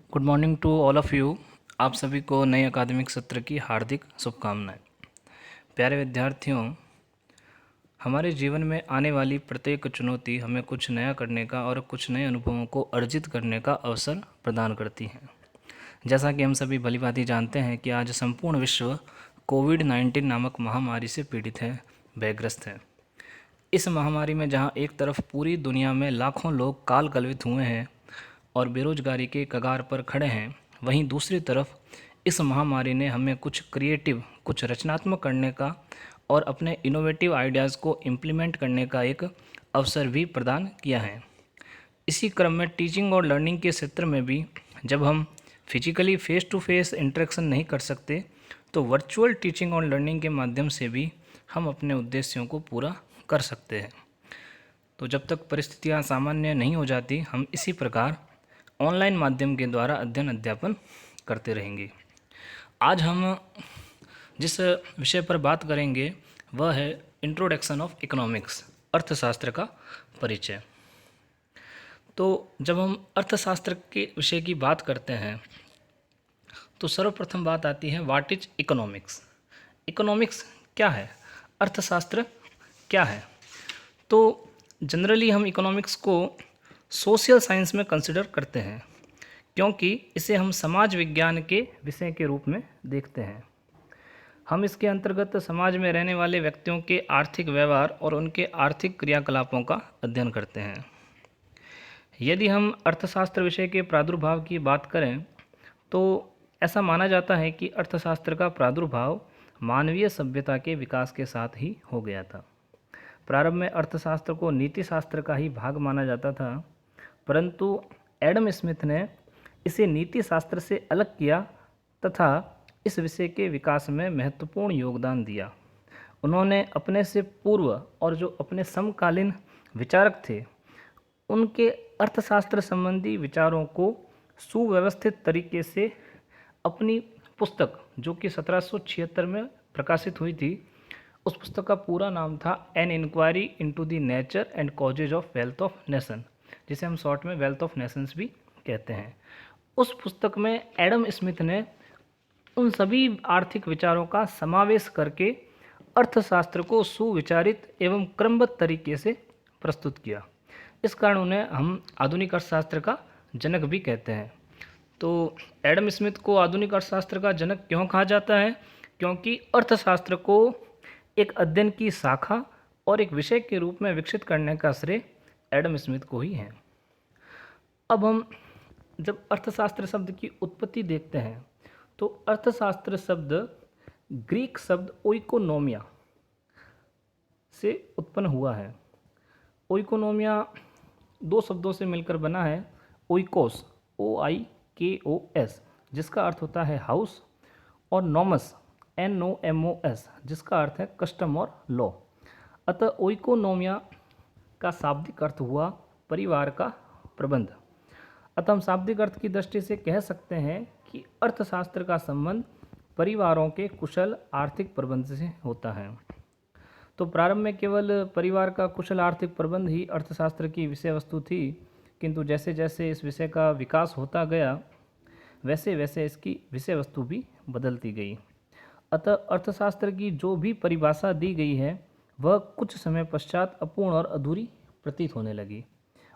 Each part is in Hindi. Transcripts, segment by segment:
Good morning to all of you. आप सभी को नए अकादमिक सत्र की हार्दिक शुभकामनाएं। प्यारे विद्यार्थियों, हमारे जीवन में आने वाली प्रत्येक चुनौती हमें कुछ नया करने का और कुछ नए अनुभवों को अर्जित करने का अवसर प्रदान करती हैं। जैसा कि हम सभी भलीभांति जानते हैं कि आज संपूर्ण विश्व कोविड-19 नामक महामारी से पीड़ित है, भयग्रस्त है। इस महामारी में जहां एक तरफ पूरी दुनिया में लाखों लोग काल कलवित हुए हैं और बेरोजगारी के कगार पर खड़े हैं, वहीं दूसरी तरफ इस महामारी ने हमें कुछ क्रिएटिव, कुछ रचनात्मक करने का और अपने इनोवेटिव आइडियाज़ को इम्प्लीमेंट करने का एक अवसर भी प्रदान किया है। इसी क्रम में टीचिंग और लर्निंग के क्षेत्र में भी जब हम physically face to face interaction नहीं कर सकते, तो वर्चुअल टीचिंग और लर्निंग के माध्यम से भी हम अपने उद्देश्यों को पूरा कर सकते हैं। तो जब तक परिस्थितियां सामान्य नहीं हो जाती, हम इसी प्रकार ऑनलाइन माध्यम के द्वारा अध्ययन अध्यापन करते रहेंगे। आज हम जिस विषय पर बात करेंगे वह है इंट्रोडक्शन ऑफ इकोनॉमिक्स, अर्थशास्त्र का परिचय। तो जब हम अर्थशास्त्र के विषय की बात करते हैं तो सर्वप्रथम बात आती है व्हाट इज इकोनॉमिक्स। इकोनॉमिक्स क्या है, अर्थशास्त्र क्या है। तो जनरली हम इकोनॉमिक्स को सोशल साइंस में कंसिडर करते हैं, क्योंकि इसे हम समाज विज्ञान के विषय के रूप में देखते हैं। हम इसके अंतर्गत समाज में रहने वाले व्यक्तियों के आर्थिक व्यवहार और उनके आर्थिक क्रियाकलापों का अध्ययन करते हैं। यदि हम अर्थशास्त्र विषय के प्रादुर्भाव की बात करें तो ऐसा माना जाता है कि अर्थशास्त्र का प्रादुर्भाव मानवीय सभ्यता के विकास के साथ ही हो गया था। प्रारंभ में अर्थशास्त्र को नीति शास्त्र का ही भाग माना जाता था, परंतु एडम स्मिथ ने इसे नीति शास्त्र से अलग किया तथा इस विषय के विकास में महत्वपूर्ण योगदान दिया। उन्होंने अपने से पूर्व और जो अपने समकालीन विचारक थे उनके अर्थशास्त्र संबंधी विचारों को सुव्यवस्थित तरीके से अपनी पुस्तक, जो कि 1776 में प्रकाशित हुई थी, उस पुस्तक का पूरा नाम था an inquiry into the nature and causes of wealth of nation, जिसे हम शॉर्ट में वेल्थ ऑफ नेशंस भी कहते हैं। उस पुस्तक में एडम स्मिथ ने उन सभी आर्थिक विचारों का समावेश करके अर्थशास्त्र को सुविचारित एवं क्रमबद्ध तरीके से प्रस्तुत किया। इस कारण उन्हें हम आधुनिक अर्थशास्त्र का जनक भी कहते हैं। तो एडम स्मिथ को आधुनिक अर्थशास्त्र का जनक क्यों कहा जाता है? क्योंकि अर्थशास्त्र को एक अध्ययन की शाखा और एक विषय के रूप में विकसित करने का श्रेय एडम स्मिथ को ही है। अब हम जब अर्थशास्त्र शब्द की उत्पत्ति देखते हैं तो अर्थशास्त्र शब्द ग्रीक शब्द ओइकोनोमिया से उत्पन्न हुआ है। ओइकोनोमिया दो शब्दों से मिलकर बना है। ओइकोस, OIKOS, जिसका अर्थ होता है हाउस, और नोमस, NOMOS, जिसका अर्थ है कस्टम और लॉ। अतः ओइकोनोमिया का शाब्दिक अर्थ हुआ परिवार का प्रबंध। अतः हम शाब्दिक अर्थ की दृष्टि से कह सकते हैं कि अर्थशास्त्र का संबंध परिवारों के कुशल आर्थिक प्रबंध से होता है। तो प्रारंभ में केवल परिवार का कुशल आर्थिक प्रबंध ही अर्थशास्त्र की विषय वस्तु थी, किंतु जैसे जैसे इस विषय का विकास होता गया वैसे वैसे इसकी विषय वस्तु भी बदलती गई। अतः अर्थशास्त्र की जो भी परिभाषा दी गई है वह कुछ समय पश्चात अपूर्ण और अधूरी प्रतीत होने लगी।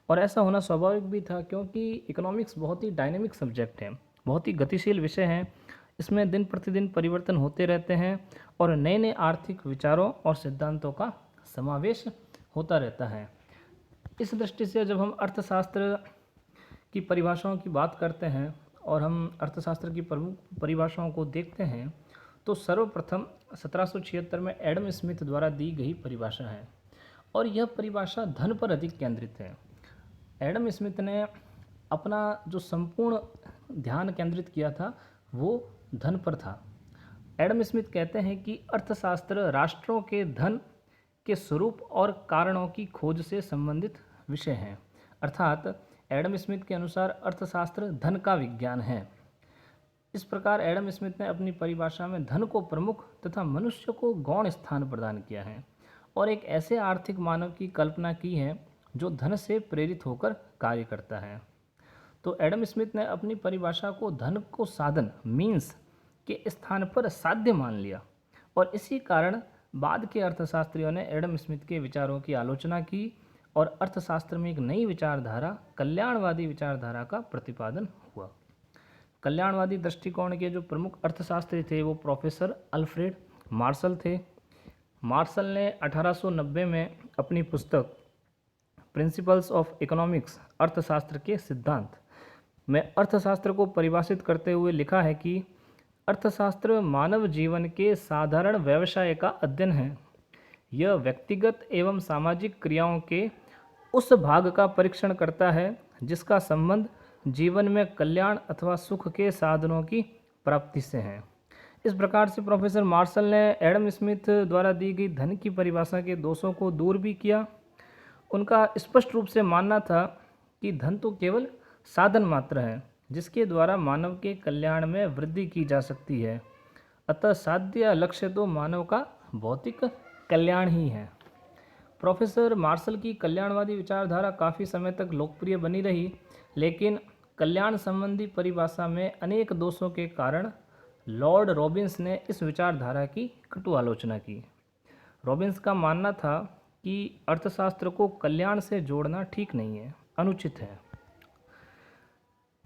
और ऐसा होना स्वाभाविक भी था, क्योंकि इकोनॉमिक्स बहुत ही डायनेमिक सब्जेक्ट है, बहुत ही गतिशील विषय है। इसमें दिन प्रतिदिन परिवर्तन होते रहते हैं और नए नए आर्थिक विचारों और सिद्धांतों का समावेश होता रहता है। इस दृष्टि से जब हम अर्थशास्त्र की परिभाषाओं की बात करते हैं और हम अर्थशास्त्र की प्रमुख परिभाषाओं को देखते हैं तो सर्वप्रथम 1776 में एडम स्मिथ द्वारा दी गई परिभाषा है, और यह परिभाषा धन पर अधिक केंद्रित है। एडम स्मिथ ने अपना जो संपूर्ण ध्यान केंद्रित किया था वो धन पर था। एडम स्मिथ कहते हैं कि अर्थशास्त्र राष्ट्रों के धन के स्वरूप और कारणों की खोज से संबंधित विषय है। अर्थात एडम स्मिथ के अनुसार अर्थशास्त्र धन का विज्ञान है। इस प्रकार एडम स्मिथ ने अपनी परिभाषा में धन को प्रमुख तथा मनुष्य को गौण स्थान प्रदान किया है और एक ऐसे आर्थिक मानव की कल्पना की है जो धन से प्रेरित होकर कार्य करता है। तो एडम स्मिथ ने अपनी परिभाषा को धन को साधन मीन्स के स्थान पर साध्य मान लिया और इसी कारण बाद के अर्थशास्त्रियों ने एडम स्मिथ के विचारों की आलोचना की और अर्थशास्त्र में एक नई विचारधारा कल्याणवादी विचारधारा का प्रतिपादन हुआ। कल्याणवादी दृष्टिकोण के जो प्रमुख अर्थशास्त्री थे वो प्रोफेसर अल्फ्रेड मार्शल थे। मार्शल ने 1890 में अपनी पुस्तक प्रिंसिपल्स ऑफ इकोनॉमिक्स अर्थशास्त्र के सिद्धांत में अर्थशास्त्र को परिभाषित करते हुए लिखा है कि अर्थशास्त्र मानव जीवन के साधारण व्यवसाय का अध्ययन है। यह व्यक्तिगत एवं सामाजिक क्रियाओं के उस भाग का परीक्षण करता है जिसका संबंध जीवन में कल्याण अथवा सुख के साधनों की प्राप्ति से है। इस प्रकार से प्रोफेसर मार्शल ने एडम स्मिथ द्वारा दी गई धन की परिभाषा के दोषों को दूर भी किया। उनका स्पष्ट रूप से मानना था कि धन तो केवल साधन मात्र है जिसके द्वारा मानव के कल्याण में वृद्धि की जा सकती है, अतः साध्य लक्ष्य तो मानव का भौतिक कल्याण ही है। प्रोफेसर मार्शल की कल्याणवादी विचारधारा काफ़ी समय तक लोकप्रिय बनी रही, लेकिन कल्याण संबंधी परिभाषा में अनेक दोषों के कारण लॉर्ड रॉबिन्स ने इस विचारधारा की कटु आलोचना की। रॉबिन्स का मानना था कि अर्थशास्त्र को कल्याण से जोड़ना ठीक नहीं है, अनुचित है,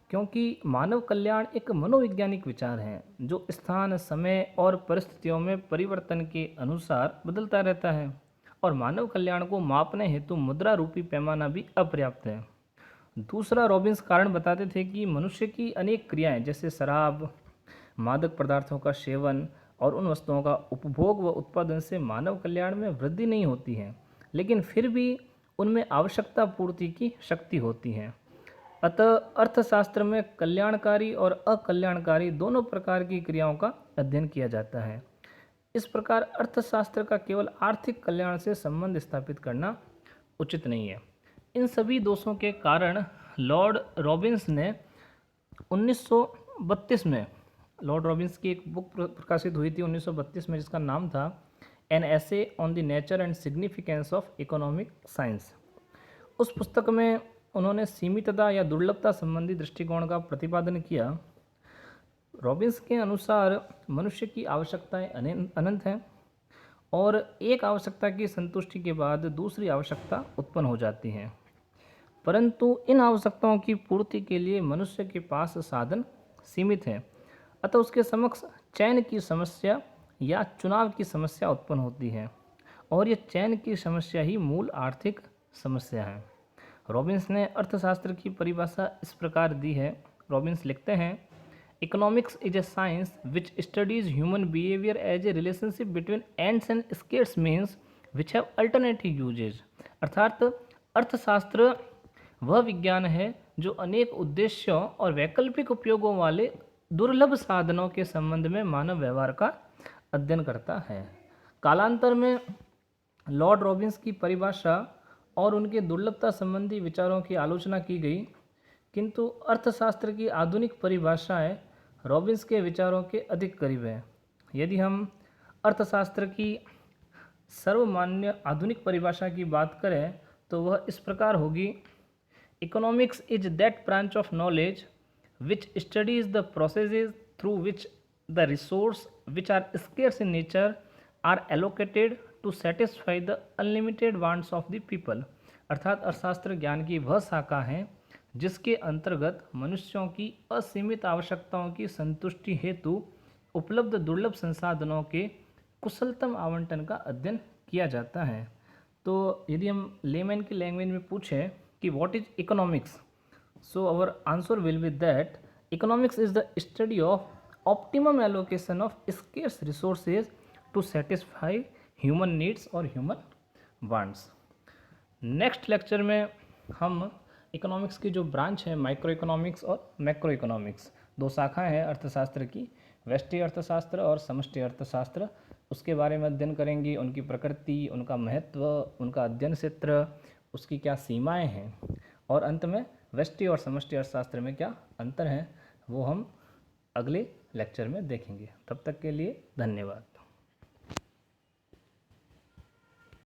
क्योंकि मानव कल्याण एक मनोवैज्ञानिक विचार है जो स्थान, समय और परिस्थितियों में परिवर्तन के अनुसार बदलता रहता है और मानव कल्याण को मापने हेतु मुद्रा रूपी पैमाना भी अपर्याप्त है। दूसरा, रॉबिन्स कारण बताते थे कि मनुष्य की अनेक क्रियाएं जैसे शराब, मादक पदार्थों का सेवन और उन वस्तुओं का उपभोग व उत्पादन से मानव कल्याण में वृद्धि नहीं होती है, लेकिन फिर भी उनमें आवश्यकता पूर्ति की शक्ति होती है। अतः अर्थशास्त्र में कल्याणकारी और अकल्याणकारी दोनों प्रकार की क्रियाओं का अध्ययन किया जाता है। इस प्रकार अर्थशास्त्र का केवल आर्थिक कल्याण से संबंध स्थापित करना उचित नहीं है। इन सभी दोषों के कारण लॉर्ड रॉबिन्स ने 1932 में लॉर्ड रॉबिन्स की एक बुक प्रकाशित हुई थी 1932 में, जिसका नाम था an essay on the nature and significance of economic science. उस पुस्तक में उन्होंने सीमितता या दुर्लभता संबंधी दृष्टिकोण का प्रतिपादन किया। रॉबिन्स के अनुसार मनुष्य की आवश्यकताएं अनंत हैं और एक आवश्यकता की संतुष्टि के बाद दूसरी आवश्यकता उत्पन्न हो जाती है, परंतु इन आवश्यकताओं की पूर्ति के लिए मनुष्य के पास साधन सीमित हैं, अतः उसके समक्ष चयन की समस्या या चुनाव की समस्या उत्पन्न होती है और यह चयन की समस्या ही मूल आर्थिक समस्या है। रॉबिन्स ने अर्थशास्त्र की परिभाषा इस प्रकार दी है। रॉबिन्स लिखते हैं, economics is a science which studies human behaviour as a relationship between ends and scarce means which have alternative uses. अर्थात अर्थशास्त्र वह विज्ञान है जो अनेक उद्देश्यों और वैकल्पिक उपयोगों वाले दुर्लभ साधनों के संबंध में मानव व्यवहार का अध्ययन करता है। कालांतर में लॉर्ड रॉबिन्स की परिभाषा और उनके दुर्लभता संबंधी विचारों की आलोचना की गई, किंतु अर्थशास्त्र की आधुनिक परिभाषाएं रॉबिन्स के विचारों के अधिक करीब है। यदि हम अर्थशास्त्र की सर्वमान्य आधुनिक परिभाषा की बात करें तो वह इस प्रकार होगी, economics is that branch of knowledge which studies the processes through which the resource which are scarce in nature are allocated to satisfy the unlimited wants of the people. अर्थात अर्थशास्त्र ज्ञान की वह शाखा है जिसके अंतर्गत मनुष्यों की असीमित आवश्यकताओं की संतुष्टि हेतु उपलब्ध दुर्लभ संसाधनों के कुशलतम आवंटन का अध्ययन किया जाता है। तो यदि हम लेमैन की लैंग्वेज में पूछें कि what is economics, so our answer will be that economics is the study of optimum allocation of scarce resources to satisfy human needs और ह्यूमन वांट्स। नेक्स्ट लेक्चर में हम इकोनॉमिक्स की जो ब्रांच है माइक्रो इकोनॉमिक्स और मैक्रो इकोनॉमिक्स, दो शाखाएं हैं अर्थशास्त्र की, व्यष्टि अर्थशास्त्र और समष्टि अर्थशास्त्र, उसके बारे में अध्ययन करेंगे। उनकी प्रकृति, उनका महत्व, उनका अध्ययन क्षेत्र, उसकी क्या सीमाएं हैं और अंत में व्यष्टि और समष्टि अर्थशास्त्र में क्या अंतर हैं, वो हम अगले लेक्चर में देखेंगे। तब तक के लिए धन्यवाद।